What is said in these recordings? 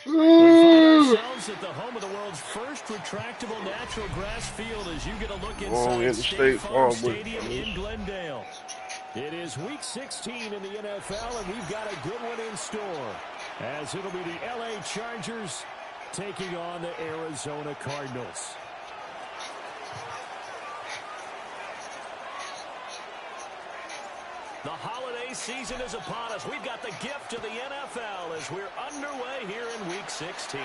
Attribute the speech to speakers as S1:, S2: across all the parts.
S1: We find ourselves at the home of the world's first retractable natural grass field as you get a look inside State Farm Stadium in Glendale. It is Week 16 in the NFL, and we've got a good one in store, as it'll be the LA Chargers taking on the Arizona Cardinals. The holiday season is upon us. We've got the gift of the NFL as we're underway here in Week 16.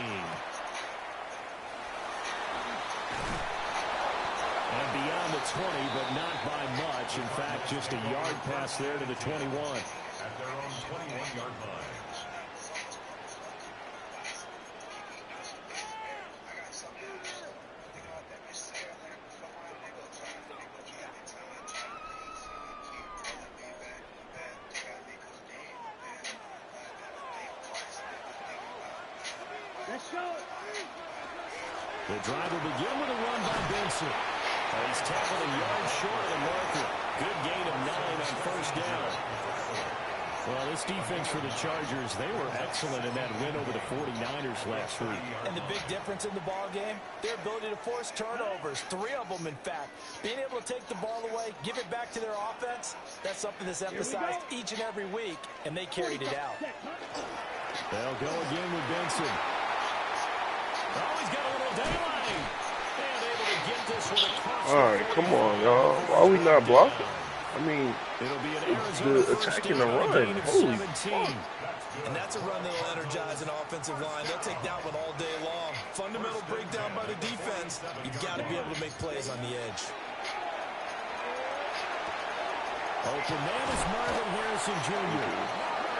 S1: And beyond the 20, but not by much. In fact, just a yard pass there to the 21. At their own 21-yard line. The drive will begin with a run by Benson. He's tackled a yard short of the marker. Good gain of 9 on first down. Well, this defense for the Chargers, they were excellent in that win over the 49ers last week.
S2: And the big difference in the ball game, their ability to force turnovers, 3 of them in fact. Being able to take the ball away, give it back to their offense, that's something that's emphasized each and every week, and they carried it out.
S1: They'll go again with Benson. Oh, he's got a little daylight. And able to get this with a touch.
S3: All right, come on, y'all. Why are we not blocking? I mean,
S1: it'll be an Arizona
S3: the attacking the run. Holy fuck.
S2: And that's a run that'll energize an offensive line. They'll take that one all day long. Fundamental breakdown by the defense. You've got to be able to make plays on the edge.
S1: Open man is Marvin Harrison Jr.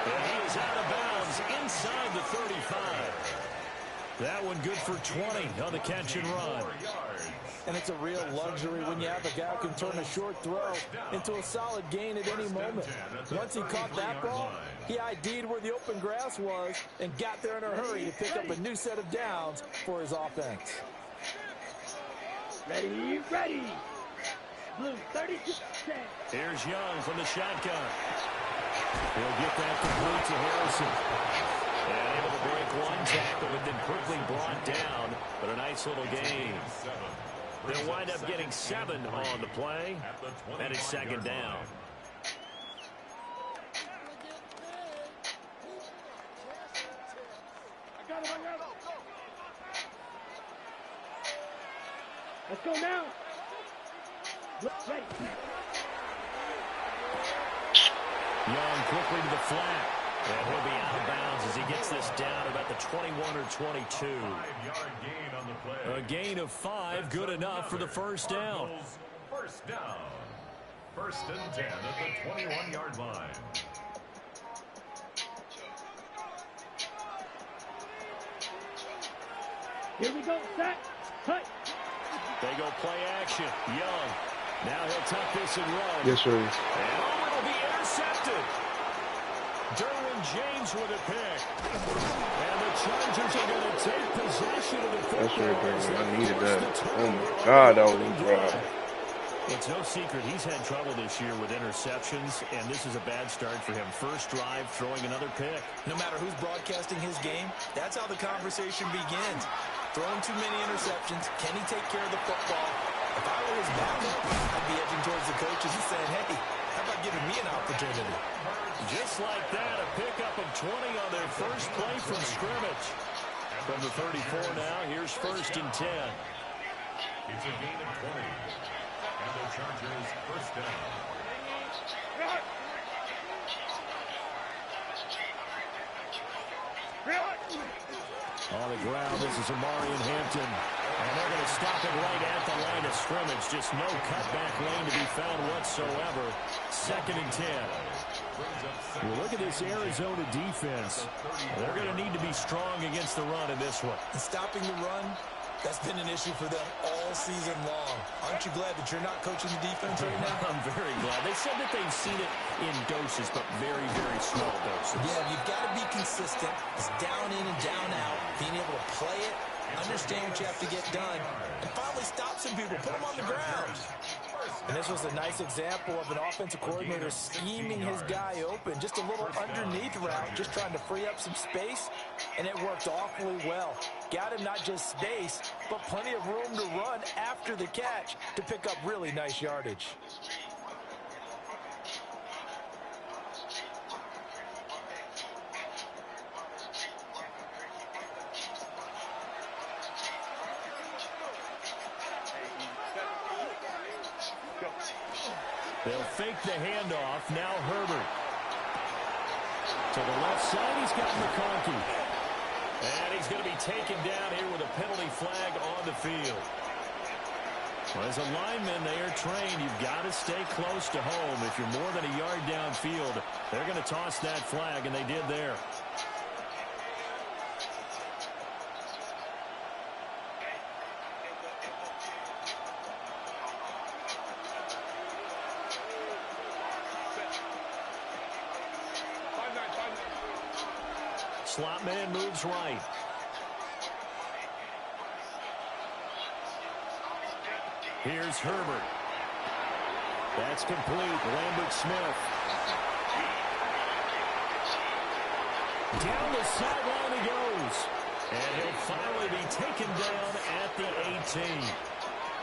S1: And he is out of bounds inside the 35. That one good for 20 on the catch and run.
S2: And it's a real luxury when you have a guy who can turn a short throw into a solid gain at any moment. Once he caught that ball, he ID'd where the open grass was and got there in a hurry to pick up a new set of downs for his offense.
S4: Ready, ready. Blue 36.
S1: Here's Young from the shotgun. He'll get that complete to Harrison. And able to break one tackle, but then quickly brought down. But a nice little gain. They'll wind up getting 7 on the play. And it's second down.
S4: Let's go now. Ready.
S1: Young quickly to the flat. And he'll be out of bounds as he gets this down about the 21 or 22. A gain of 5, good enough for the first down.
S5: First down. First and 10 at the 21-yard line.
S4: Here we go, set, cut.
S1: They go play action. Young. Now he'll tuck this and run.
S3: Yes, sir.
S1: And it'll be intercepted. Derwin James with a pick. And the Chargers are going to take possession of the football.
S3: That's right there. I needed that. Oh, my God, that was a drive.
S1: It's no secret he's had trouble this year with interceptions, and this is a bad start for him. First drive, throwing another pick.
S2: No matter who's broadcasting his game, that's how the conversation begins. Throwing too many interceptions. Can he take care of the football? If I were his backup, I'd be edging towards the coaches and saying, hey, how about giving me an opportunity?
S1: Just like that, a pickup of 20 on their first play from scrimmage. From the 34 now, here's first and 10.
S5: It's a gain of 20. And the Chargers first down.
S1: On the ground, this is Amarian Hampton. And they're going to stop it right at the line of scrimmage. Just no cutback lane to be found whatsoever. Second and 10. Well, look at this Arizona defense. They're going to need to be strong against the run in this one.
S2: And stopping the run, that's been an issue for them all season long. Aren't you glad that you're not coaching the defense right now?
S1: I'm very glad. They said that they've seen it in doses, but very, very small doses.
S2: Yeah, you've got to be consistent. It's down in and down out. Being able to play it, understand what you have to get done, and finally stop some people. Put them on the ground. And this was a nice example of an offensive coordinator scheming his guy open. Just a little underneath route, just trying to free up some space, and it worked awfully well. Got him not just space, but plenty of room to run after the catch to pick up really nice yardage.
S1: They'll fake the handoff. Now Herbert. To the left side, he's got McConkey. And he's going to be taken down here with a penalty flag on the field. Well, as a lineman, they are trained. You've got to stay close to home. If you're more than a yard downfield, they're going to toss that flag, and they did there. Slot man moves right. Here's Herbert. That's complete. Lambert Smith. Down the sideline he goes. And he'll finally be taken down at the 18.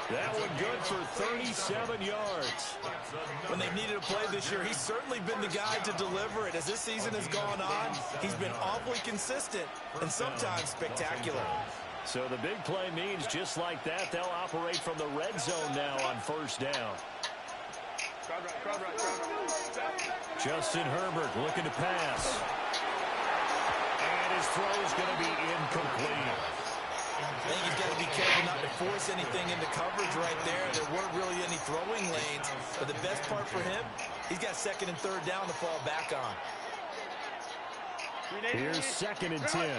S1: That one good for 37 yards.
S2: When they've needed a play this year, he's certainly been the guy to deliver it. As this season has gone on, he's been awfully consistent and sometimes spectacular.
S1: So the big play means just like that, they'll operate from the red zone now on first down. Justin Herbert looking to pass. And his throw's going to be incomplete.
S2: I think he's got to be careful not to force anything into coverage right there. There weren't really any throwing lanes. But the best part for him, he's got second and third down to fall back on.
S1: Here's second and 10.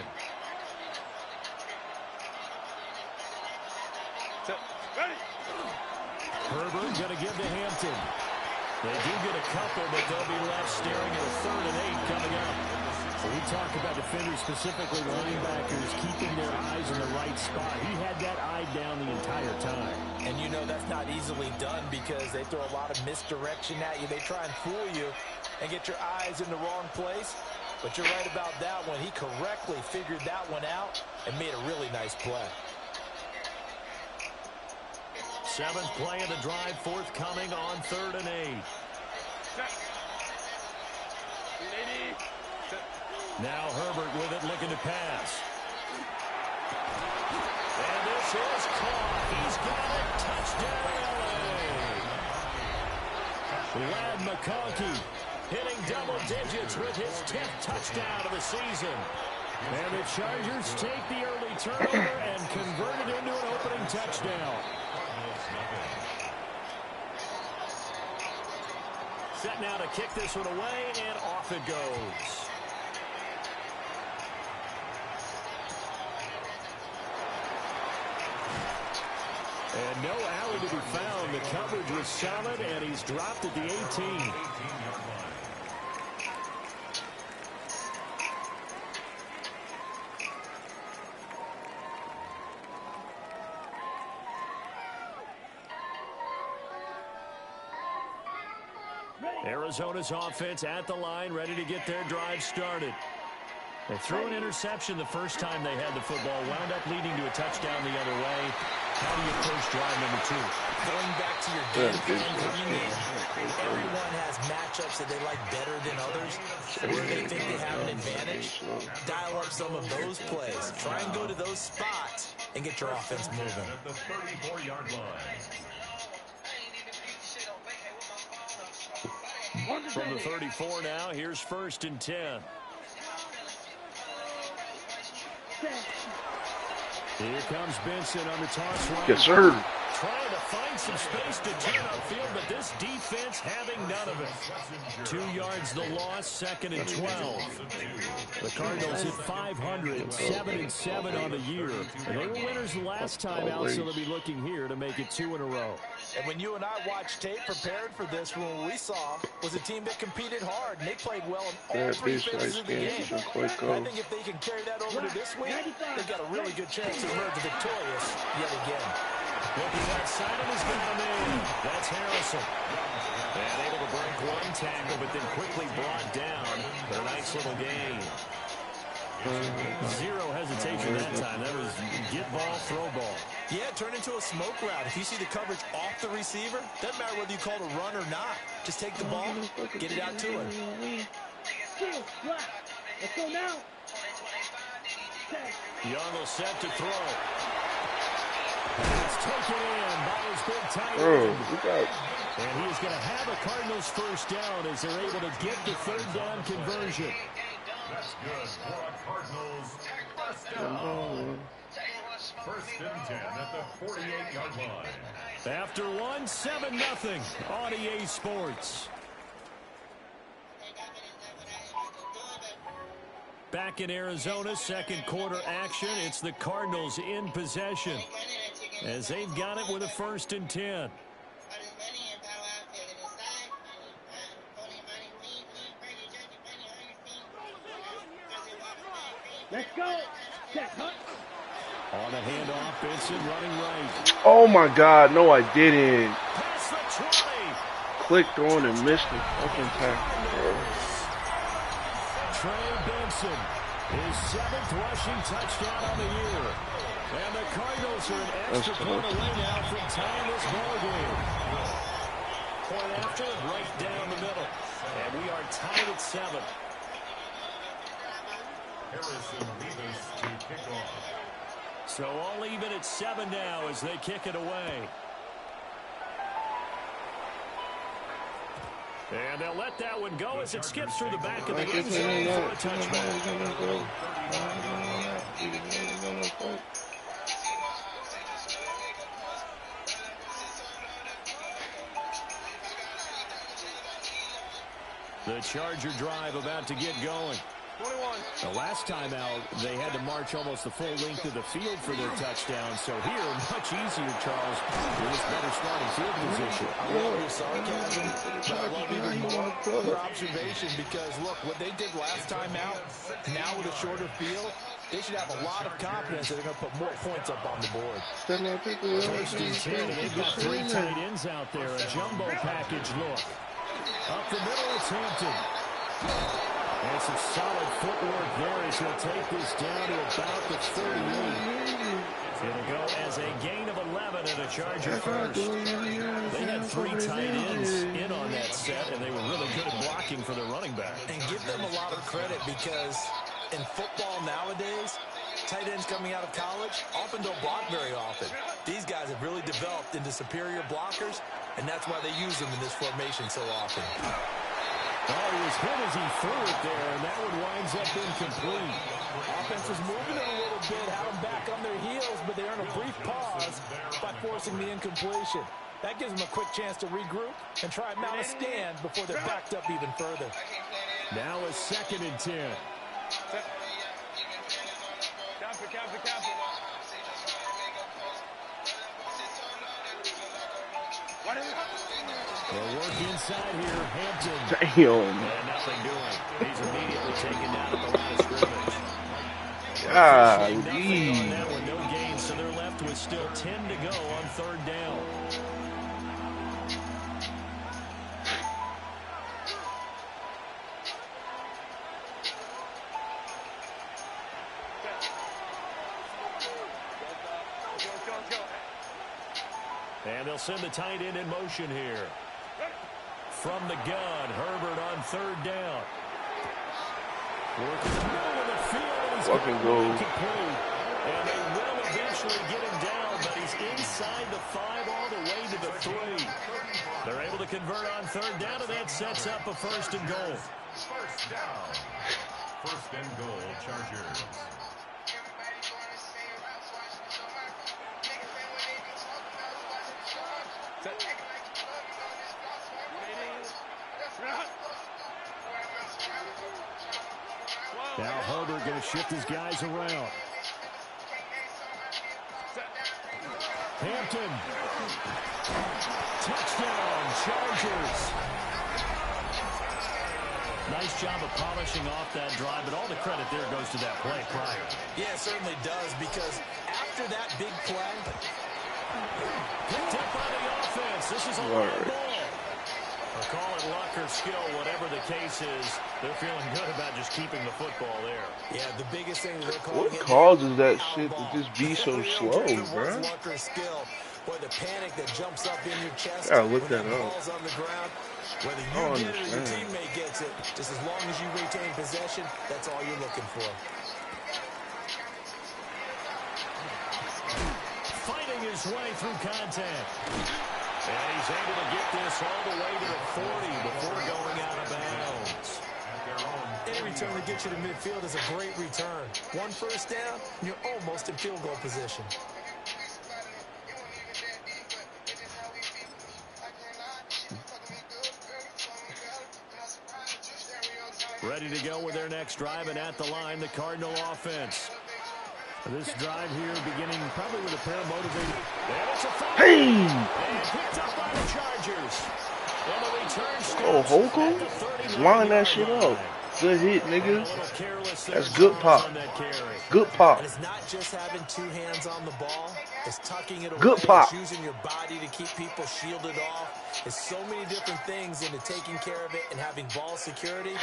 S1: Herbert going to give to Hampton. They do get a couple, but they'll be left staring at a 3rd and 8 coming up. So we talk about defenders, specifically linebackers, keeping their eyes in the right spot. He had that eye down the entire time.
S2: And you know that's not easily done because they throw a lot of misdirection at you. They try and fool you and get your eyes in the wrong place. But you're right about that one. He correctly figured that one out and made a really nice play.
S1: 7th play of the drive, forthcoming on 3rd and 8. Now Herbert with it, looking to pass. And this is caught. He's got it. Touchdown, LA. Lad McConkey hitting double digits with his 10th touchdown of the season. And the Chargers take the early turnover and convert it into an opening touchdown. Set now to kick this one away, and off it goes. And no alley to be found. The coverage was solid, and he's dropped at the 18. Arizona's offense at the line, ready to get their drive started. They threw an interception the first time they had the football, wound up leading to a touchdown the other way. How do you approach drive number 2?
S2: Going back to your game plan coming in, everyone has matchups that they like better than others, where they think they have an advantage. Dial up some of those plays. Try and go to those spots and get your offense moving.
S5: At the 34-yard line.
S1: From the 34 now, here's 1st and 10. Here comes Benson on the toss run.
S3: Yes, sir.
S1: Trying to find some space to turn upfield, but this defense having none of it. 2 yards the loss, 2nd and 12. The Cardinals hit 500, 7-7 on the year. And they were winners the last time out, so they'll be looking here to make it 2 in a row.
S2: And when you and I watched tape prepared for this, what we saw was a team that competed hard, and they played well in all 3 phases of the game. And I think if they can carry that over to this week, they've got a really good chance to emerge victorious yet again.
S1: Looking outside of his got a man. That's Harrison. And able to break one tackle, but then quickly brought down. But a nice little gain. Zero hesitation that time. That was get ball, throw ball.
S2: Yeah, turn into a smoke route. If you see the coverage off the receiver, doesn't matter whether you call it a run or not. Just take the ball, get it out to him.
S4: Let's go now.
S1: Young will set to throw. It's taken in by his big tight end. And he is going to have a Cardinals first down as they're able to get the third down conversion.
S5: That's good for a Cardinals first down. First and 10 at the 48-yard line.
S1: After one, 7-0 on EA Sports. Back in Arizona, second quarter action. It's the Cardinals in possession as they've got it with a 1st and 10.
S4: Let's go. Check, huh?
S1: On the handoff, Benson running right.
S3: Oh my God, no I didn't.
S1: Past the 20.
S3: Clicked on and missed the fucking tackle.
S1: Trey Benson, his 7th rushing touchdown on the year. And the Cardinals are an extra point away now from tying this ball game. Point after, right down the middle. And we are tied at 7.
S5: Harrison Davis to kick off.
S1: So all even at 7 now as they kick it away. And they'll let that one go as it skips through the back of the end zone for a touchback. The Charger drive about to get going.
S2: 21.
S1: The last time out, they had to march almost the full length of the field for their touchdown. So here, much easier, Charles, with this better starting field position.
S2: I love your sarcasm, but I love even more your observation because, look, what they did last time out, now with a shorter field, they should have a lot of confidence that they're going to put more points up on the board.
S1: First and 10, they've got 3 tight ends out there, a jumbo package look. Up the middle, it's Hampton. And some solid footwork there as he'll take this down to about the 38. It'll go as a gain of 11 and a Charger first. They had 3 tight ends in on that set, and they were really good at blocking for their running back.
S2: And give them a lot of credit because in football nowadays, tight ends coming out of college often don't block very often. These guys have really developed into superior blockers, and that's why they use them in this formation so often.
S1: Oh, he was hit as he threw it there, and that one winds up incomplete.
S2: Offense was moving it a little bit, had them back on their heels, but they earn a brief pause by forcing the incompletion. That gives them a quick chance to regroup and try and mount a stand before they're backed up even further.
S1: Now a 2nd and 10. They'll work inside here, Hampton.
S3: Damn.
S1: And nothing doing. He's immediately taken down at the line of scrimmage.
S3: Golly.
S1: On that one, no gain, so they're left with still 10 to go on 3rd down. And they'll send the tight end in motion here. From the gun, Herbert on 3rd down. Working the middle of the field, and he's complete. And they will eventually get him down, but he's inside the 5 all the way to the 3. They're able to convert on 3rd down, and that sets up a 1st and goal.
S5: First down. 1st and goal, Chargers.
S1: Now Herbert going to shift his guys around. Hampton. Touchdown, Chargers. Nice job of polishing off that drive, but all the credit there goes to that play prior.
S2: Yeah, it certainly does, because after that big play,
S1: Picked up by the offense. This is a long ball. Or call it luck or skill, whatever the case is. They're feeling good about just keeping the football there.
S2: Yeah, the biggest thing that they're calling
S3: What causes that shit to just be so slow, bro?
S2: Luck or skill, or the panic that jumps up in your chest
S3: I gotta look
S2: when
S3: that up.
S2: ball's on the ground. Whether
S3: I don't
S2: you get it or your
S3: understand.
S2: teammate gets it, just as long as you retain possession, that's all you're looking for.
S1: Fighting his way through contact. And he's able to get this all the way to the 40 before going out of bounds.
S2: Any return to get you to midfield is a great return. One first down, and you're almost in field goal position.
S1: Ready to go with their next drive, and at the line, the Cardinal offense. This drive here beginning probably with a pair of motivated. And it's a foul.
S3: Hey!
S1: And picked up by the Chargers. And the return
S3: Oh, Holcomb? Line that shit up. Good hit, nigga. That's good pop. Good pop.
S2: And it's not just having two hands on the ball. It's tucking it away.
S3: Good pop.
S2: It's using your body to keep people shielded off. There's so many different things into taking care of it and having ball security.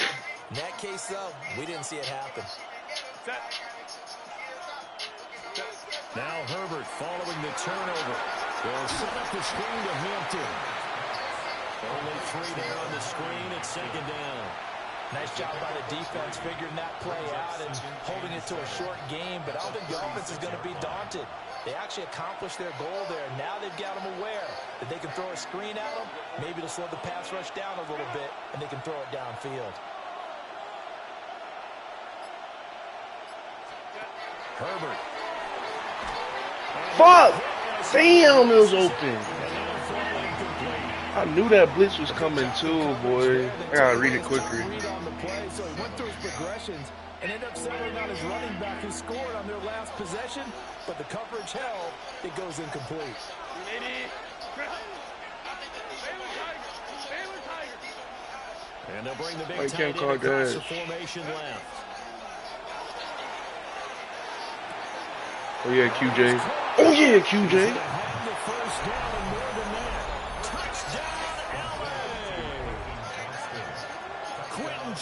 S2: In that case, though, we didn't see it happen.
S1: Now Herbert following the turnover. They'll set up the screen to Hampton. Only 3 down on the screen at second down.
S2: Nice job by the defense figuring that play out and holding it to a short game, but I don't think the offense is going to be daunted. They actually accomplished their goal there. Now they've got them aware that they can throw a screen at them. Maybe to slow the pass rush down a little bit, and they can throw it downfield.
S1: Herbert.
S3: Fuck! Damn, it was open. I knew that blitz was coming too, boy. I gotta read it quicker.
S2: So he went through his progressions and ended up settling on his running back who scored on their last possession, but the coverage held, it goes incomplete.
S1: And they'll bring the big tight end across the formation left.
S3: Oh yeah, QJ. Oh yeah, QJ.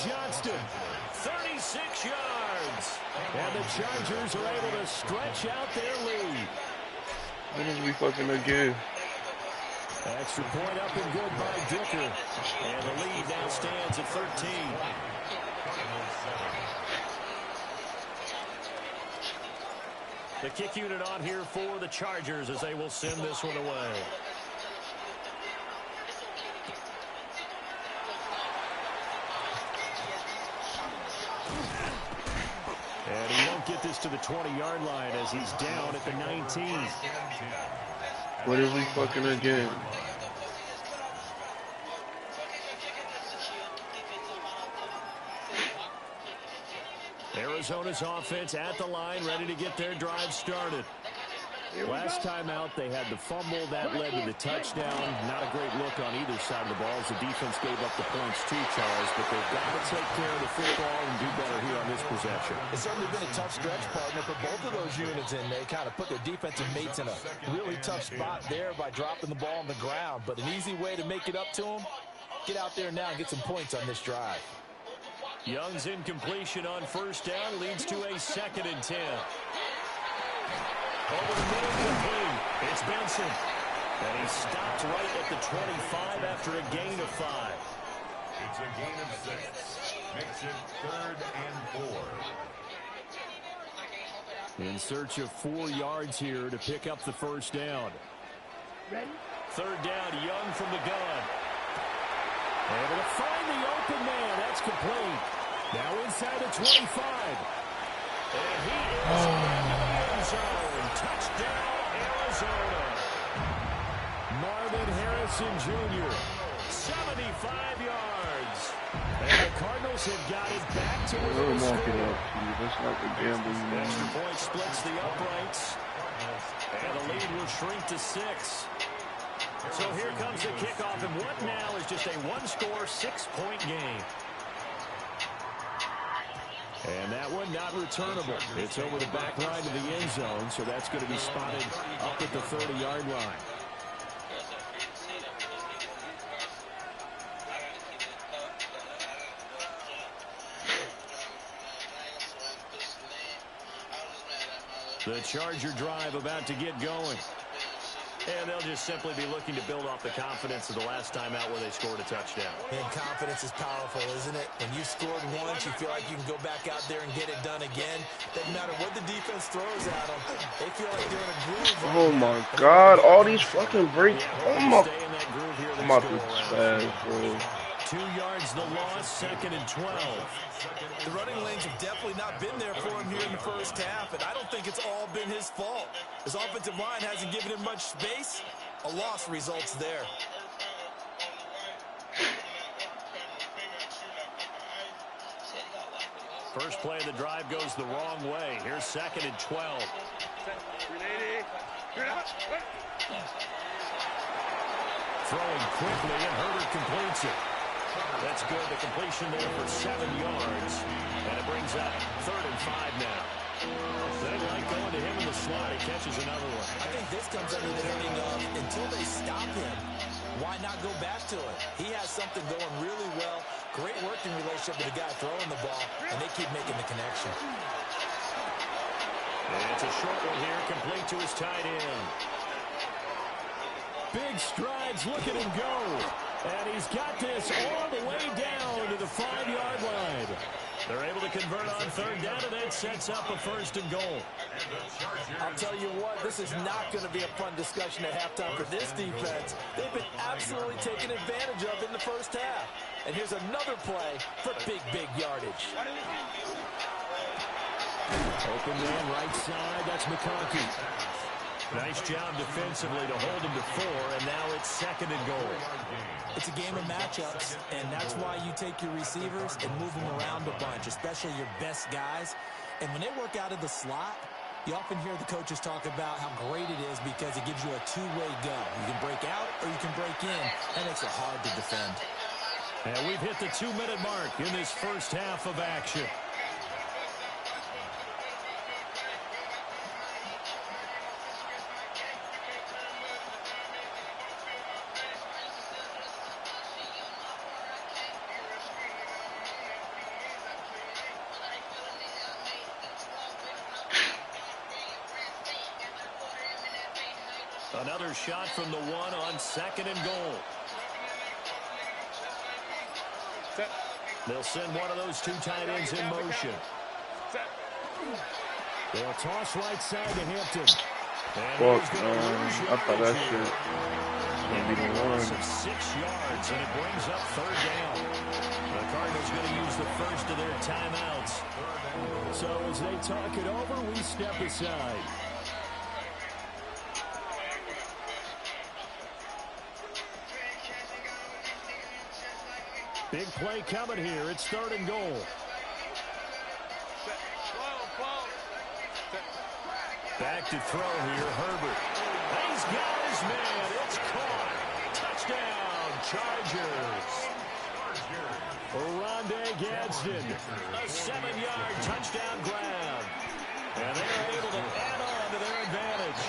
S1: Johnston, 36 yards. And the Chargers are able to stretch out their lead.
S3: What is we fucking again?
S1: Extra point up and good by Dicker. And the lead now stands at 13. The kick unit on here for the Chargers as they will send this one away. And he won't get this to the 20-yard line as he's down at the 19.
S3: What is we fucking again?
S1: Arizona's offense at the line, ready to get their drive started. Last time out, they had the fumble that led to the touchdown. Not a great look on either side of the ball as the defense gave up the points too, Charles, but they've got to take care of the football and do better here on this possession.
S2: It's certainly been a tough stretch, partner, for both of those units, and they kind of put their defensive mates in a really tough spot there by dropping the ball on the ground. But an easy way to make it up to them, get out there now and get some points on this drive.
S1: Young's incompletion on first down leads to a 2nd and 10. Over the middle complete. It's Benson. And he stopped right at the 25 after a gain of 5.
S5: It's a gain of 6. Makes it 3rd and 4.
S1: In search of 4 yards here to pick up the first down.
S4: Ready?
S1: 3rd down, Young from the gun. Able to find the open man. That's complete. Now inside the 25. And he is in the end zone. Touchdown, Arizona. Marvin Harrison Jr., 75 yards. And the Cardinals have got it back to where they scored.
S3: That's like a gambling.
S1: Extra point splits the uprights. And the lead will shrink to 6. So here comes the kickoff, and what now is just a one-score, 6-point game. And that one not returnable. It's over the back line of the end zone, so that's going to be spotted up at the 30-yard line. The Charger drive about to get going. And they'll just simply be looking to build off the confidence of the last time out where they scored a touchdown.
S2: And confidence is powerful, isn't it? When you scored once, you feel like you can go back out there and get it done again. Doesn't matter what the defense throws at them. They feel like they're in a groove.
S3: Oh my God, all these fucking breaks.
S1: Yeah,
S3: Oh my.
S1: stay in that groove here.
S3: I'm about to spaz, bro.
S1: 2 yards the loss, 2nd and 12.
S2: The running lanes have definitely not been there for him here in the first half, and I don't think it's all been his fault. His offensive line hasn't given him much space. A loss results there.
S1: First play of the drive goes the wrong way. Here's 2nd and 12. Throwing quickly, and Herbert completes it. That's good. The completion there for 7 yards. And it brings up 3rd and 5 now. They like going to him in the slot. He catches another one.
S2: I think this comes under the heading of until they stop him, why not go back to it? He has something going really well. Great working relationship with the guy throwing the ball, and they keep making the connection.
S1: And it's a short one here, complete to his tight end. Big strides, look at him go. And he's got this all the way down to the 5-yard line. They're able to convert on 3rd down, and that sets up a 1st and goal.
S2: I'll tell you what, this is not going to be a fun discussion at halftime for this defense. They've been absolutely taken advantage of in the first half. And here's another play for big yardage.
S1: Open man right side, that's McConkey. Nice job defensively to hold him to 4, and now it's 2nd and goal.
S2: It's a game of matchups, and that's why you take your receivers and move them around a bunch, especially your best guys. And when they work out of the slot, you often hear the coaches talk about how great it is because it gives you a two-way go. You can break out or you can break in. That makes it hard to defend.
S1: And we've hit the 2-minute mark in this first half of action. Another shot from the 1 on 2nd and goal. They'll send one of those 2 tight ends in motion. They'll toss right side to Hampton.
S3: Fuck, I thought that shit was going to be the one.
S1: 6 yards, and it brings up 3rd down. The Cardinals going to use the first of their timeouts. So as they talk it over, we step aside. Big play coming here. It's 3rd and goal. Back to throw here, Herbert. He's got his man. It's caught. Touchdown, Chargers. Rondé Gadsden, a 7-yard touchdown grab. And they're able to add on to their advantage.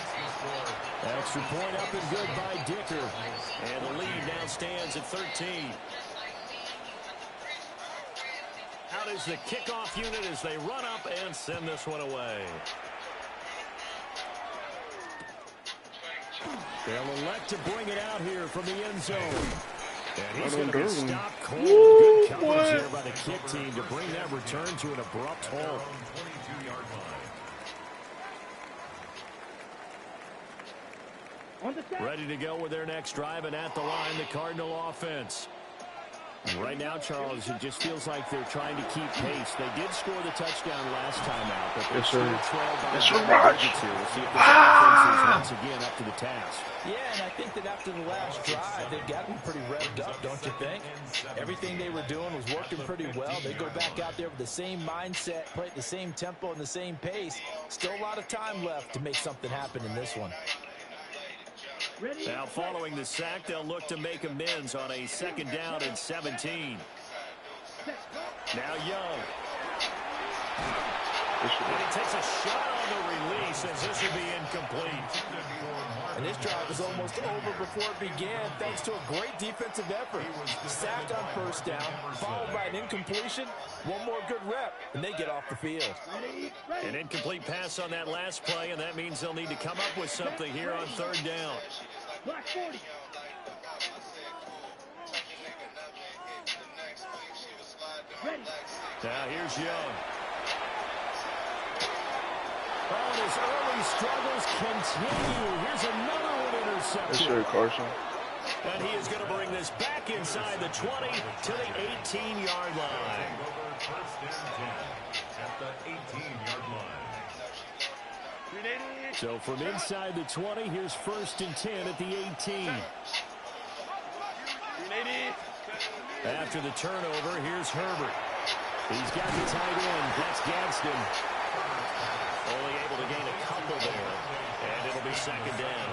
S1: Extra point up and good by Dicker. And the lead now stands at 13. Out is the kickoff unit as they run up and send this one away. They'll elect to bring it out here from the end zone. And he's going to be stopped cold. Good coverage there by the kick team to bring that return to an abrupt halt. Ready to go with their next drive, and at the line, the Cardinal offense. Right now, Charles, it just feels like they're trying to keep pace. They did score the touchdown last time out, but they're still trailed by the digits here. We'll see if this offense is once again up to the task.
S2: Yeah, and I think that after the last drive, they've got to be pretty revved up, don't you think? Everything they were doing was working pretty well. They go back out there with the same mindset, play at the same tempo and the same pace. Still a lot of time left to make something happen in this one.
S1: Now, following the sack, they'll look to make amends on a 2nd down and 17. Now Young. And he takes a shot on the release as this will be incomplete.
S2: And this drive was almost over before it began thanks to a great defensive effort. Sacked on first down, followed by an incompletion. One more good rep, and they get off the field.
S1: An incomplete pass on that last play, and that means they'll need to come up with something here on third down.
S4: Black 40. Ready.
S1: Now here's Young. Oh, and his early struggles continue. Here's another one intercepted.
S3: That's right, Carson.
S1: And he is going to bring this back inside the 20 to the 18-yard line.
S5: First and 10 at the 18-yard line.
S1: So from inside the 20, here's first and 10 at the 18. After the turnover, here's Herbert. He's got the tight end. That's Gadsden. Only able to gain a couple there, and it'll be second down.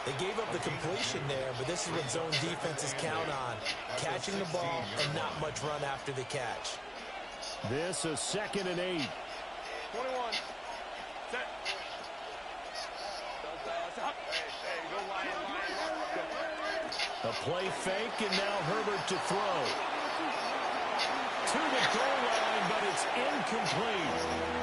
S2: They gave up the completion there, but this is what zone defenses count on. Catching the ball and not much run after the catch.
S1: This is 2nd and 8.
S4: 21. Set.
S1: A play fake, and now Herbert to throw. To the goal line, but it's incomplete.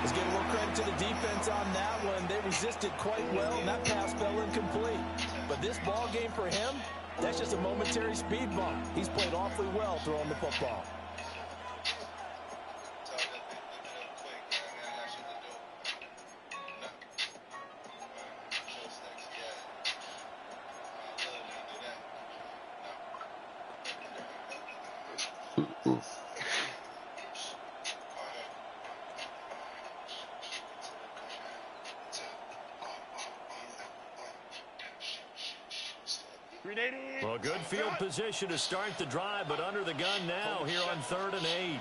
S2: Let's give a little credit to the defense on that one. They resisted quite well, and that pass fell incomplete. But this ball game for him, that's just a momentary speed bump. He's played awfully well throwing the football.
S1: Well, good field position to start the drive, but under the gun now here on 3rd and 8.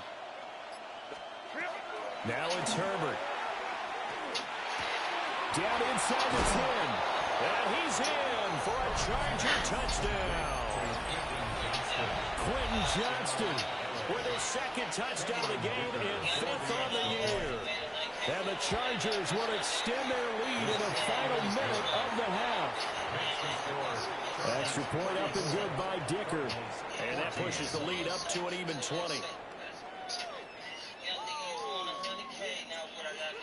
S1: Now it's Herbert. Down inside the 10. And he's in for a Charger touchdown. Quentin Johnston with his 2nd touchdown of the game and 5th on the year. And the Chargers will extend their lead in the final minute of the half. Extra point up and good by Dicker. And that pushes the lead up to an even 20.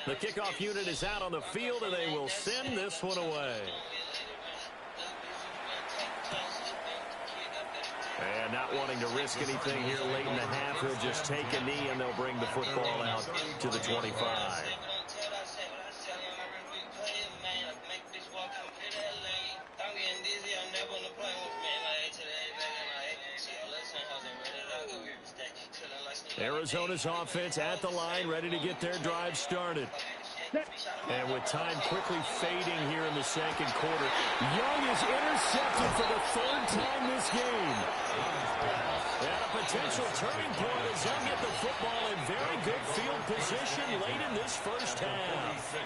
S1: The kickoff unit is out on the field, and they will send this one away. And not wanting to risk anything here late in the half, he'll just take a knee, and they'll bring the football out to the 25. Arizona's offense at the line, ready to get their drive started. And with time quickly fading here in the 2nd quarter, Young is intercepted for the 3rd time this game. And a potential turning point as Young get the football in very good field position late in this first half.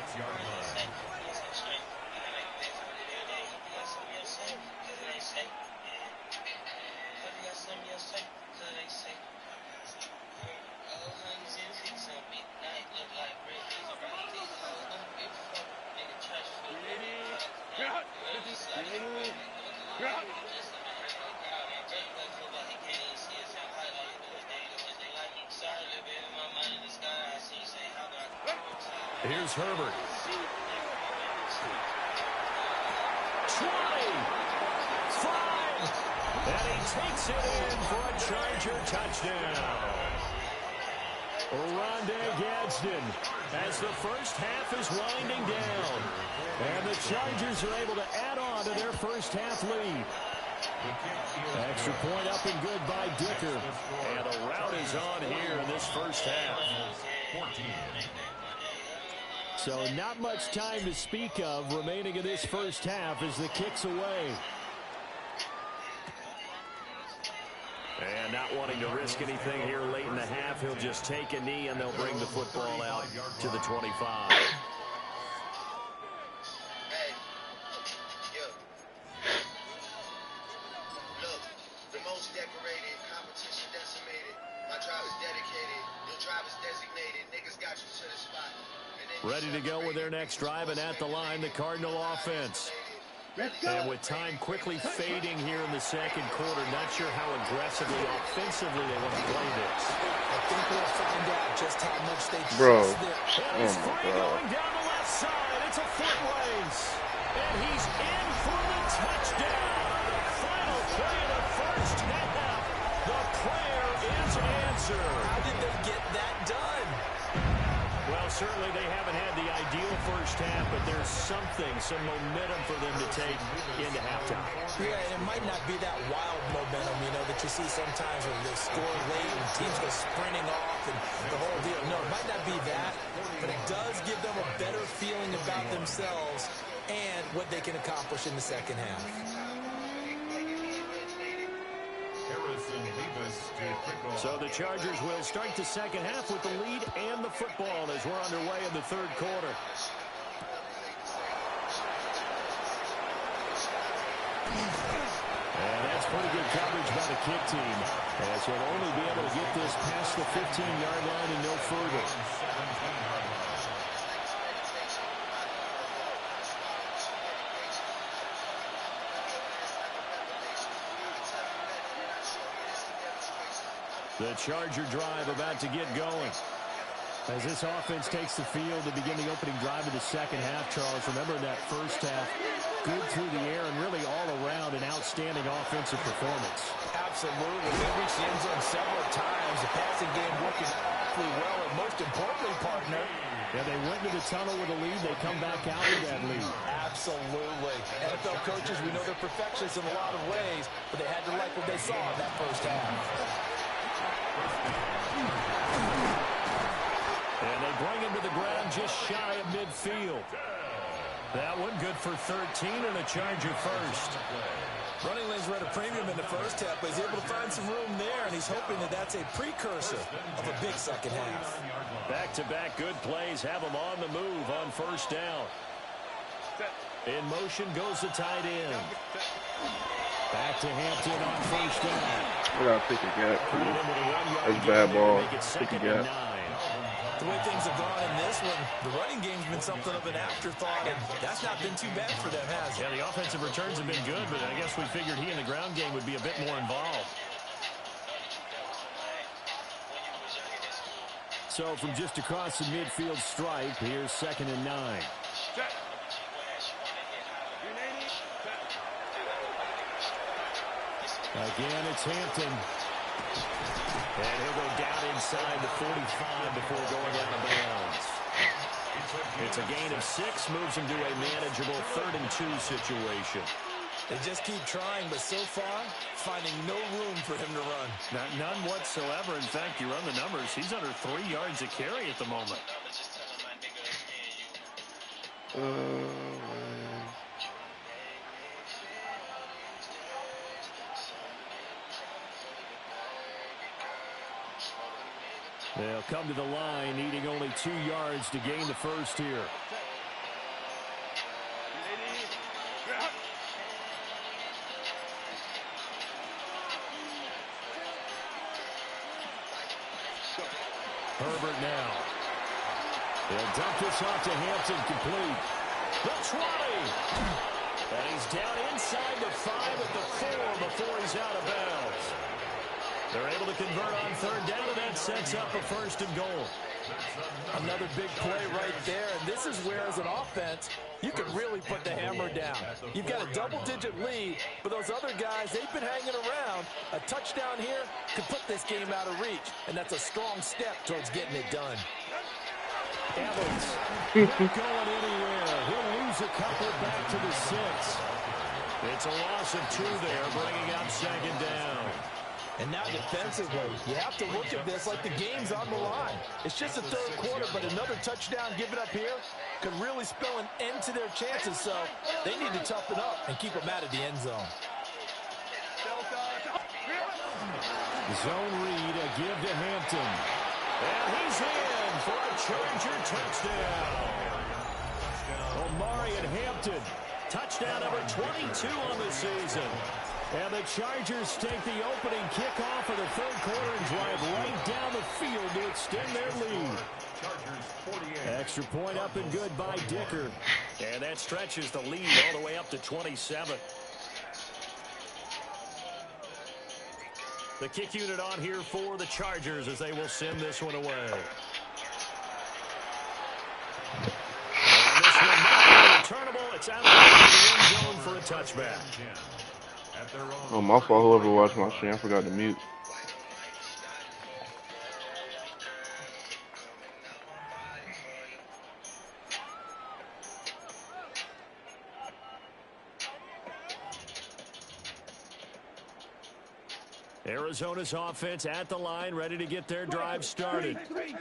S1: Here's Herbert. 20, 5, and he takes it in for a Charger touchdown. Rondé Gadsden as the first half is winding down. And the Chargers are able to add on to their first half lead. Extra point up and good by Dicker. And the rout is on here in this first half. So not much time to speak of remaining in this first half as the kick's away. And not wanting to risk anything here late in the half, he'll just take a knee and they'll bring the football out to the 25.
S6: Decorated, competition decimated. My tribe is dedicated, your tribe is designated. Niggas
S1: Ready to go with their next drive, and at the line, the Cardinal offense. And with time quickly fading here in the second quarter, not sure how aggressively, offensively they want to play this.
S2: I think we'll find out just how much they trust
S3: Bro.
S2: their...
S1: And he's free going down the left side. It's a foot race. And he's in for the touchdown. Final play of the first half. The prayer is answered.
S2: How did they get that done?
S1: Well, certainly they haven't had the ideal first half, but there's something, some momentum for them to take into halftime.
S2: Yeah, and it might not be that wild momentum, you know, that you see sometimes when they score late and teams go sprinting off and the whole deal. No, it might not be that, but it does give them a better feeling about themselves and what they can accomplish in the second half.
S1: So the Chargers will start the second half with the lead and the football as we're underway in the third quarter. And that's pretty good coverage by the kick team, as he'll only be able to get this past the 15-yard line and no further. The Charger drive about to get going. As this offense takes the field to begin the opening drive of the second half, Charles, remember in that first half, good through the air and really all around an outstanding offensive performance.
S2: Absolutely. They reached the end zone several times. The passing game working awfully well, and most importantly, partner,
S1: yeah, they went into the tunnel with a lead. They come back out with that lead.
S2: Absolutely. NFL coaches, we know they're perfectionists in a lot of ways, but they had to like what they saw in that first half.
S1: And they bring him to the ground just shy of midfield. That one good for 13 and a Charger first.
S2: Running lanes were at a premium in the first half, but he's able to find some room there, and he's hoping that that's a precursor of a big second half.
S1: Back-to-back good plays have him on the move on first down. In motion goes the tight end. Back to Hampton on first down.
S3: I gotta pick a gap. That's bad ball. Pick a gap.
S2: The way things have gone in this one, the running game's been something of an afterthought, and that's not been too bad for them, has it?
S1: Yeah, the offensive returns have been good, but I guess we figured he in the ground game would be a bit more involved. So from just across the midfield stripe, here's 2nd and 9. Again, it's Hampton. And he'll go down inside the 45 before going out of bounds. It's a gain of 6, moves him to a manageable 3rd and 2 situation.
S2: They just keep trying, but so far, finding no room for him to run.
S1: None whatsoever. In fact, you run the numbers, he's under 3 yards a carry at the moment. They'll come to the line, needing only 2 yards to gain the first here. Herbert now. They'll dump this off to Hampton, complete. The 20. And he's down inside the 5 at the 4 before he's out of bounds. They're able to convert on 3rd down, and that sets up a 1st and goal.
S2: Another big play right there, and this is where, as an offense, you can really put the hammer down. You've got a double-digit lead, but those other guys, they've been hanging around. A touchdown here could put this game out of reach, and that's a strong step towards getting it done.
S1: Evans, not going anywhere. He'll lose a couple back to the 6. It's a loss of 2 there, bringing up 2nd down.
S2: And now defensively, you have to look at this like the game's on the line. It's just the 3rd quarter, but another touchdown given up here could really spell an end to their chances, so they need to toughen up and keep them out of the end zone.
S1: Zone read, a give to Hampton. And he's in for a Charger touchdown. Omari and Hampton, touchdown number 22 on the season. And the Chargers take the opening kickoff of the 3rd quarter and drive right down the field to extend their lead. Extra point up and good by Dicker. And that stretches the lead all the way up to 27. The kick unit on here for the Chargers as they will send this one away. And this one not returnable. It's out of the end zone for a touchback.
S3: Oh, my fault. Whoever watched my stream, I forgot to mute.
S1: Arizona's offense at the line, ready to get their drive started. They'll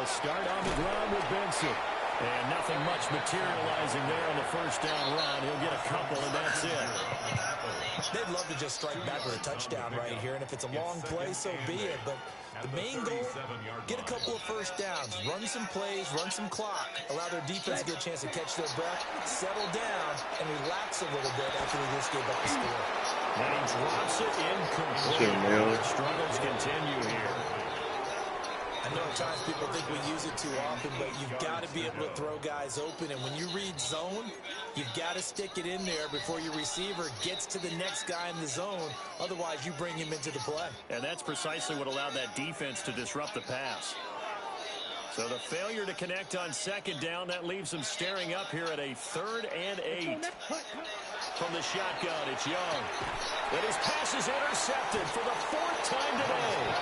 S1: start on the ground with Benson. And nothing much materializing there on the first down run. He'll get a couple, and that's it.
S2: They'd love to just strike back with a touchdown right here, and if it's a long play, so be it. But the main goal, get a couple of first downs, run some plays, run some clock, allow their defense to get a chance to catch their breath, settle down, and relax a little bit after they just gave up the score.
S1: And he drops it incomplete. Struggles continue here.
S2: I know at times people think we use it too often, but you've got to be able to throw guys open. And when you read zone, you've got to stick it in there before your receiver gets to the next guy in the zone. Otherwise, you bring him into the play.
S1: And that's precisely what allowed that defense to disrupt the pass. So the failure to connect on second down, that leaves them staring up here at a 3rd and 8. From the shotgun, it's Young. And his pass is intercepted for the 4th time today.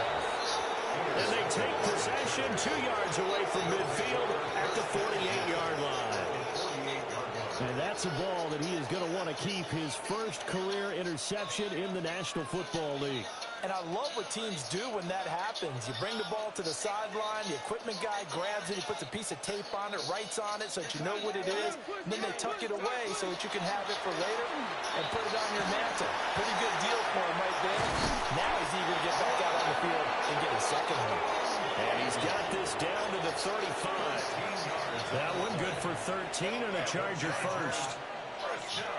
S1: And they take possession 2 yards away from midfield at the 48-yard line. And that's a ball that he is going to want to keep, his first career interception in the National Football League.
S2: And I love what teams do when that happens. You bring the ball to the sideline, the equipment guy grabs it, he puts a piece of tape on it, writes on it so that you know what it is, and then they tuck it away so that you can have it for later and put it on your mantle. Pretty good deal for him right there. Now he's eager to get back out on the field and get his second one.
S1: And he's got this down to the 35. That one good for 13 and a Charger first.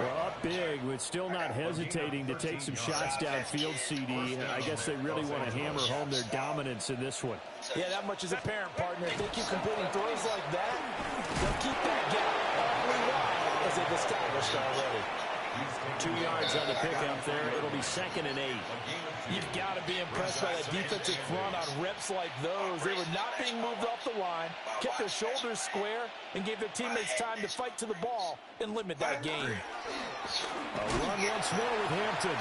S1: Well, up big, but still not hesitating to take some shots downfield, CD. I guess they really want to hammer home their dominance in this one.
S2: Yeah, that much is apparent, partner. If they keep completing throws like that, they'll keep that gap awfully wide as they've established already.
S1: 2 yards on the pickup there. It'll be 2nd and 8.
S2: You've got to be impressed by that defensive front on reps like those. They were not being moved off the line, kept their shoulders square, and gave their teammates time to fight to the ball and limit that gain.
S1: A run once more with Hampton.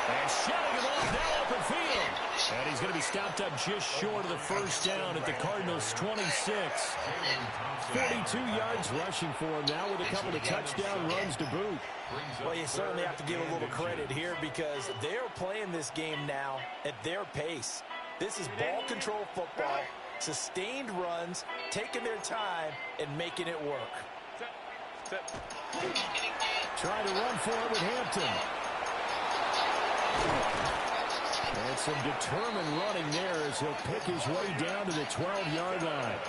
S1: And shutting him off now open field. And he's going to be stopped up just short of the first down at the Cardinals' 26. 42 yards rushing for him now with a couple of touchdown runs to boot.
S2: Well, you certainly have to give a little credit here because they're playing this game now at their pace. This is ball control football, sustained runs, taking their time, and making it work.
S1: Trying to run for it with Hampton. And some determined running there as he'll pick his way down to the 12-yard line.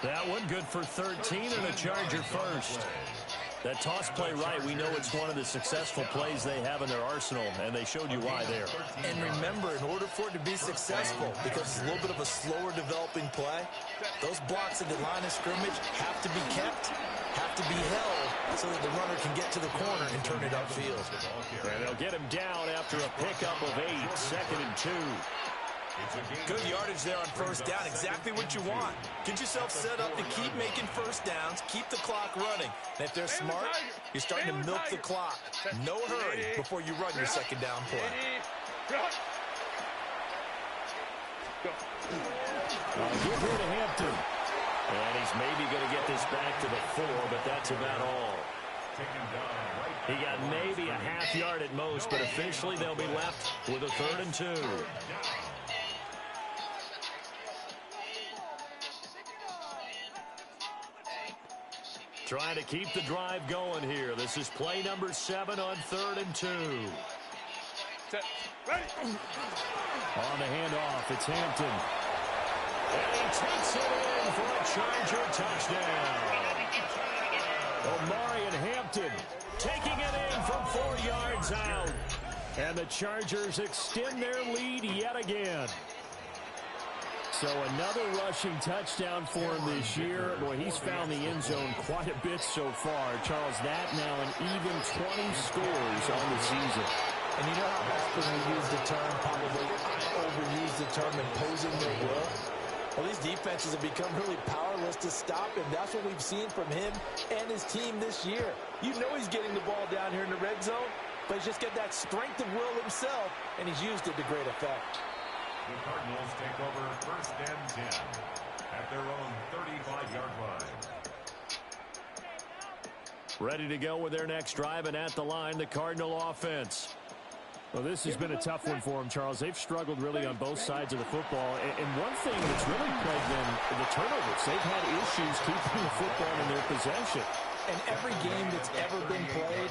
S1: That one good for 13 and a Charger first. That toss play right, we know it's one of the successful plays they have in their arsenal, and they showed you why there.
S2: And remember, in order for it to be successful, because it's a little bit of a slower developing play, those blocks at the line of scrimmage have to be kept, have to be held, so that the runner can get to the corner and turn it upfield.
S1: And they'll get him down after a pickup of 8, 2nd and 2.
S2: Good yardage there on first down, exactly what you want. Get yourself set up to keep making first downs, keep the clock running. And if they're smart, you're starting to milk the clock. No hurry before you run your second down play.
S1: Give here to Hampton. And he's maybe going to get this back to the 4, but that's about all. He got maybe a half yard at most, but officially they'll be left with a 3rd and 2. Trying to keep the drive going here. This is play number 7 on 3rd and 2. On the handoff, it's Hampton. And he takes it in for a Charger touchdown. Omari and Hampton taking it in from 4 yards out. And the Chargers extend their lead yet again. So another rushing touchdown for him this year. Boy, he's found the end zone quite a bit so far. Charles, that now an even 20 scores on the season.
S2: And you know how often we use the term, probably overuse the term imposing their will? Well, these defenses have become really powerless to stop him. That's what we've seen from him and his team this year. You know he's getting the ball down here in the red zone, but he's just got that strength of will himself, and he's used it to great effect.
S5: The Cardinals take over 1st and 10 at their own 35-yard line.
S1: Ready to go with their next drive, and at the line, the Cardinal offense. Well, this has been a tough one for them, Charles. They've struggled really on both sides of the football. And one thing that's really plagued them, the turnovers. They've had issues keeping the football in their possession.
S2: And every game that's ever been played,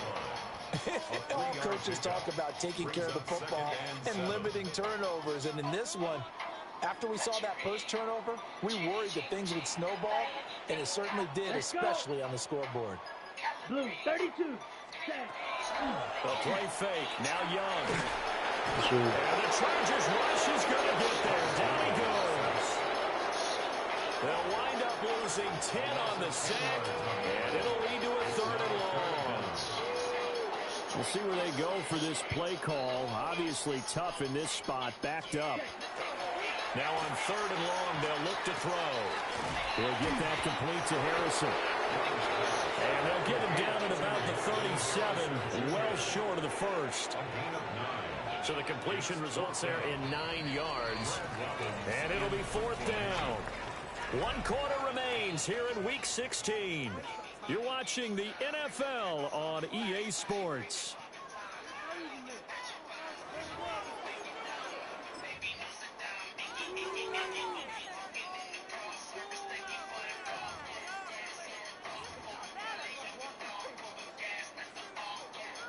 S2: all coaches talk about taking care of the football and limiting turnovers. And in this one, after we saw that first turnover, we worried that things would snowball, and it certainly did, especially on the scoreboard.
S4: Blue, 32.
S1: The play fake. Now Young. And the Chargers rush is going to get there. Down he goes. They'll wind up losing 10 on the sack, and it'll lead to a 3rd and long. We'll see where they go for this play call. Obviously tough in this spot. Backed up. Now on 3rd and long, they'll look to throw. They'll get that complete to Harrison. And they'll get him down at about the 37, well short of the first. So the completion results there in 9 yards. And it'll be 4th down. 1 quarter remains here in Week 16. You're watching the NFL on EA Sports.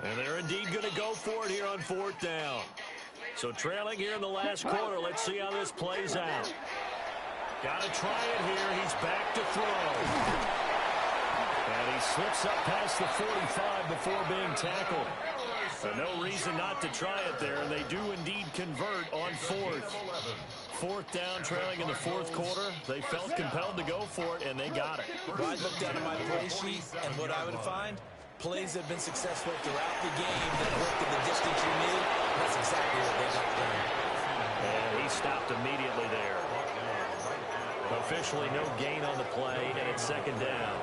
S1: And they're indeed going to go for it here on 4th down. So trailing here in the last quarter. Let's see how this plays out. Got to try it here. He's back to throw. And he slips up past the 45 before being tackled. So no reason not to try it there. And they do indeed convert on 4th. 4th down, trailing in the 4th quarter. They felt compelled to go for it, and they got it.
S2: Well, I looked down at my play sheet, and what I would find, plays have been successful throughout the game that worked in the distance you need. That's exactly what they got done.
S1: And he stopped immediately there. Officially no gain on the play, and it's 2nd down.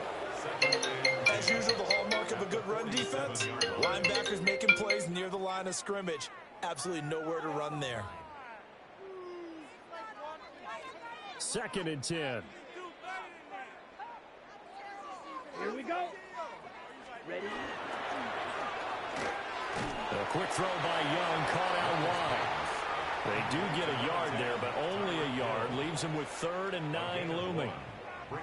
S2: As usual, the hallmark of a good run defense, linebackers making plays near the line of scrimmage. Absolutely nowhere to run there.
S1: 2nd and 10.
S4: Here we go. Ready?
S1: A quick throw by Young, caught out wide. They do get a yard there, but only a yard. Leaves them with 3rd and 9 looming.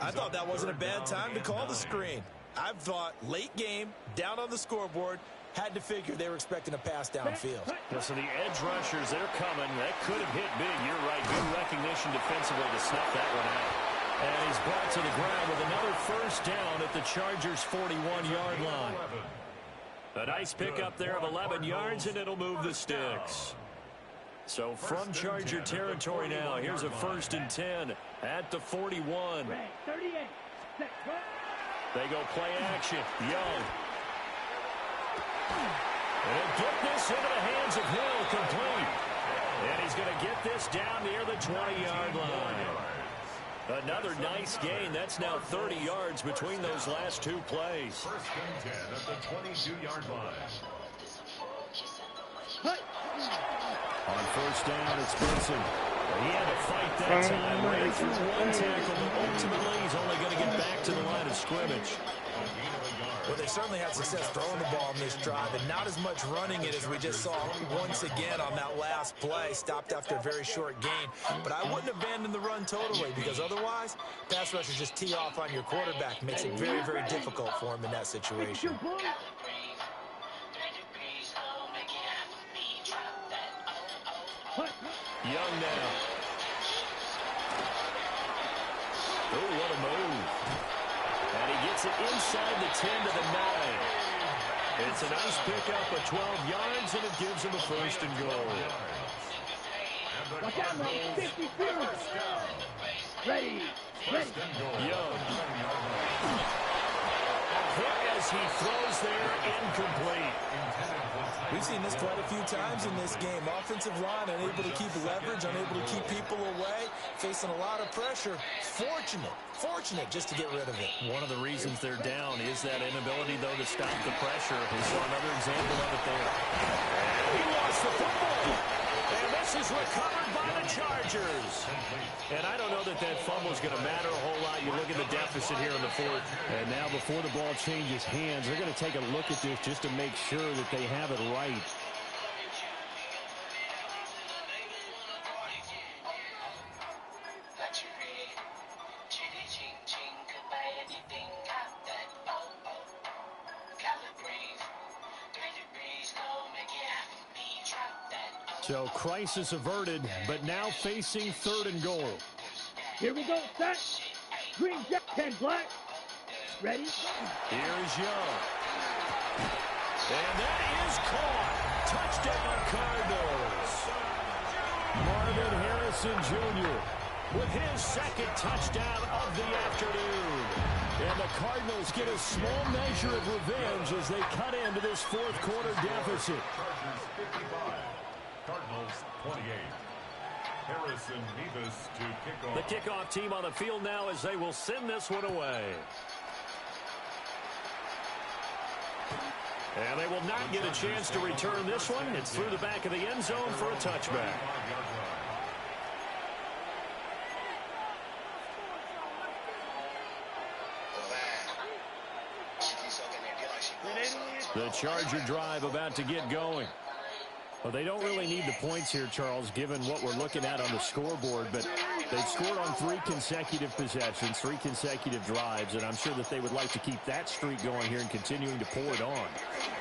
S2: I thought that wasn't a bad time to call the screen. I thought late game, down on the scoreboard, had to figure they were expecting a pass downfield.
S1: So the edge rushers, they're coming. That could have hit big. You're right. Good recognition defensively to snuff that one out. And he's brought to the ground with another 1st down at the Chargers' 41-yard line. A nice pickup there of 11 yards, and it'll move the sticks. So from Charger territory now, here's a 1st and 10 at the 41.
S4: 38.
S1: They go play action. Young. And he'll get this into the hands of Hill, complete. And he's going to get this down near the 20-yard line. Another nice gain. That's now 30 yards between those last 2 plays.
S5: 1st and 10 at the 22-yard line.
S1: On 1st down, it's Benson. He had to fight that time. Ran through 1 tackle, but ultimately he's only going to get back to the line of scrimmage.
S2: Well, they certainly had success throwing the ball in this drive, and not as much running it as we just saw once again on that last play. Stopped after a very short gain. But I wouldn't abandon the run totally, because otherwise, pass rushers just tee off on your quarterback. Makes it very, very difficult for him in that situation.
S1: Young now. Oh, what a move. And he gets it inside the 10 to the 9. It's a nice pickup of 12 yards, and it gives him a 1st and goal.
S4: Watch out, man. 52. Ready. Ready.
S1: Young. Hit as he throws there, incomplete.
S2: We've seen this quite a few times in this game. Offensive line unable to keep leverage, unable to keep people away, facing a lot of pressure. Fortunate just to get rid of it.
S1: One of the reasons they're down is that inability, though, to stop the pressure. We saw another example of it there. And he lost the football. And this is recovered by the Chargers. And I don't know that that fumble is going to matter a whole lot. You look at the deficit here in the fourth. And now before the ball changes hands, they're going to take a look at this just to make sure that they have it right. So crisis averted, but now facing 3rd and goal.
S4: Here we go. Set. Green Jack 10 black. Ready.
S1: Here's Young. And that is caught. Touchdown Cardinals. Marvin Harrison Jr. with his 2nd touchdown of the afternoon. And the Cardinals get a small measure of revenge as they cut into this 4th quarter deficit.
S5: Cardinals 28. Harrison Nevis to kick off.
S1: The kickoff team on the field now as they will send this one away. And they will not get a chance to return this one. It's through the back of the end zone for a touchback. The Charger drive about to get going. Well, they don't really need the points here, Charles, given what we're looking at on the scoreboard. But they've scored on 3 consecutive possessions, 3 consecutive drives, and I'm sure that they would like to keep that streak going here and continuing to pour it on.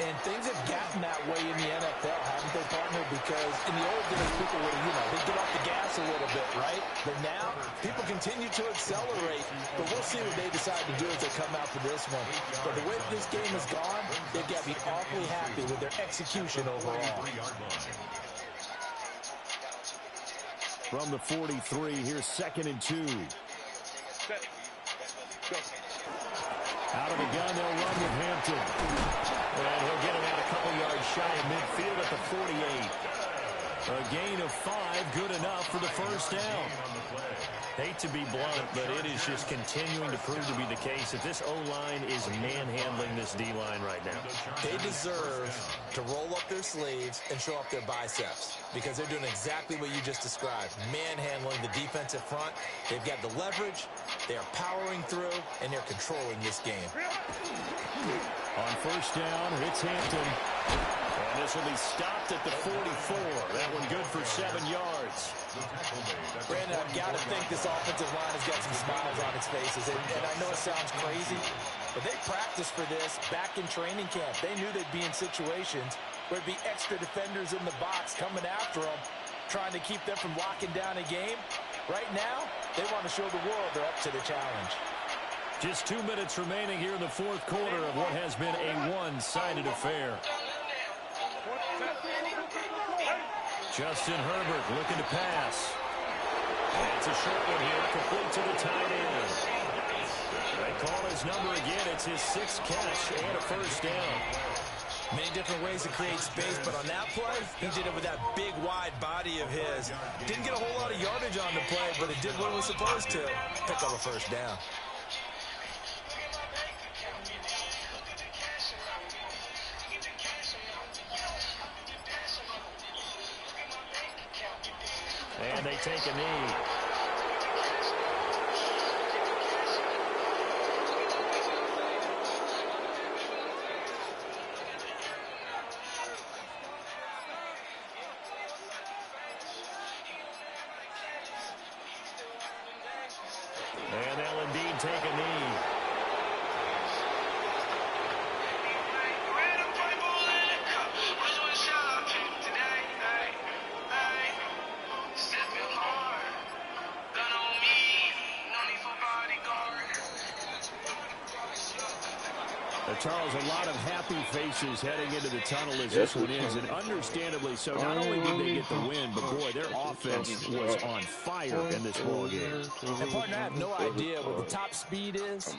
S2: And things have gotten that way in the NFL, haven't they, partner? Because in the old days, people would, they'd get off the gas a little bit, right? But now, people continue to accelerate. But we'll see what they decide to do as they come out for this one. But the way this game has gone, they've got to be awfully happy with their execution overall.
S1: From the 43, here's 2nd and 2. Out of the gun, they'll run with Hampton. And he'll get him out a couple yards shy of midfield at the 48. A gain of 5, good enough for the 1st down. Hate to be blunt, but it is just continuing to prove to be the case that this O-line is manhandling this D-line right now.
S2: They deserve to roll up their sleeves and show up their biceps because they're doing exactly what you just described, manhandling the defensive front. They've got the leverage, they are powering through, and they're controlling this game.
S1: On 1st down, it's Hampton. And this will be stopped at the 44. That one good for 7 yards.
S2: Brandon, I've got to think this offensive line has got some smiles on its faces. And I know it sounds crazy, but they practiced for this back in training camp. They knew they'd be in situations where there'd be extra defenders in the box coming after them, trying to keep them from locking down a game. Right now, they want to show the world they're up to the challenge.
S1: Just 2 minutes remaining here in the 4th quarter of what has been a one-sided affair. Justin Herbert looking to pass. And it's a short one here, complete to the tight end. They call his number again. It's his 6th catch and a 1st down.
S2: Many different ways to create space, but on that play, he did it with that big, wide body of his. Didn't get a whole lot of yardage on the play, but it did what it was supposed to. Pick up a 1st down.
S1: And they take a knee. And they'll indeed take a knee. The Charles, a lot of happy faces heading into the tunnel as this one ends, and understandably so. Not only did they get the win, but boy, their offense was on fire in this ball game.
S2: And partner, I have no idea what the top speed is.